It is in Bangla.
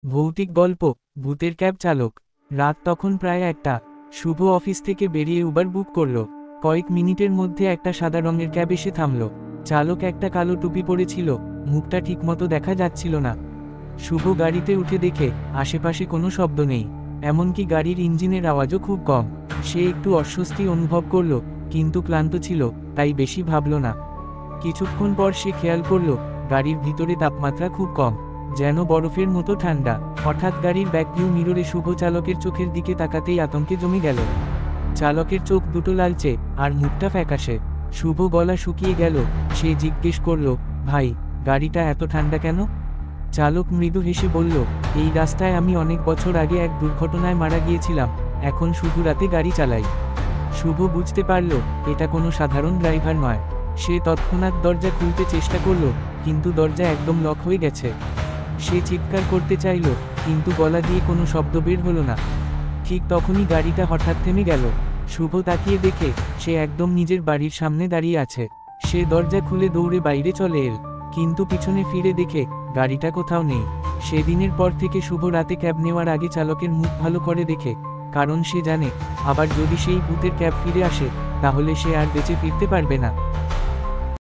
ভৌতিক গল্প, ভূতের ক্যাব চালক। রাত তখন প্রায় 1টা। শুভ অফিস থেকে বেরিয়ে উবার বুক করল। কয়েক মিনিটের মধ্যে একটা সাদা রঙের ক্যাব এসে থামল। চালক একটা কালো টুপি পরেছিল, মুখটা ঠিকমতো দেখা যাচ্ছিল না। শুভ গাড়িতে উঠে দেখে আশেপাশে কোনো শব্দ নেই, এমনকি গাড়ির ইঞ্জিনের আওয়াজও খুব কম। সে একটু অস্বস্তি অনুভব করল, কিন্তু ক্লান্ত ছিল, তাই বেশি ভাবল না। কিছুক্ষণ পর সে খেয়াল করল গাড়ির ভিতরে তাপমাত্রা খুব কম, যেন বরফের মতো ঠান্ডা। হঠাৎ গাড়ির ব্যাকভিউ মিররে শুভ চালকের চোখের দিকে তাকাতেই আতঙ্কে জমে গেল। চালকের চোখ দুটো লালচে, আর মুখটা ফ্যাকাশে। শুভ গলা শুকিয়ে গেল। সে জিজ্ঞেস করল, ভাই, গাড়িটা এত ঠান্ডা কেন? চালক মৃদু হেসে বলল, এই রাস্তায় আমি অনেক বছর আগে এক দুর্ঘটনায় মারা গিয়েছিলাম, এখন শুধু রাতে গাড়ি চালাই। শুভ বুঝতে পারল এটা কোনো সাধারণ ড্রাইভার নয়। সে তৎক্ষণাৎ দরজা খুলতে চেষ্টা করল, কিন্তু দরজা একদম লক হয়ে গেছে। সে চিৎকার করতে চাইল, কিন্তু গলা দিয়ে কোনো শব্দ বের হলো না। ঠিক তখনই গাড়িটা হঠাৎ থেমে গেল। শুভ তাকিয়ে দেখে সে একদম নিজের বাড়ির সামনে দাঁড়িয়ে আছে। সে দরজা খুলে দৌড়ে বাইরে চলে এল, কিন্তু পিছনে ফিরে দেখে গাড়িটা কোথাও নেই। সেদিনের পর থেকে শুভ রাতে ক্যাব নেওয়ার আগে চালকের মুখ ভালো করে দেখে, কারণ সে জানে আবার যদি সেই ভূতের ক্যাব ফিরে আসে, তাহলে সে আর বেঁচে ফিরতে পারবে না।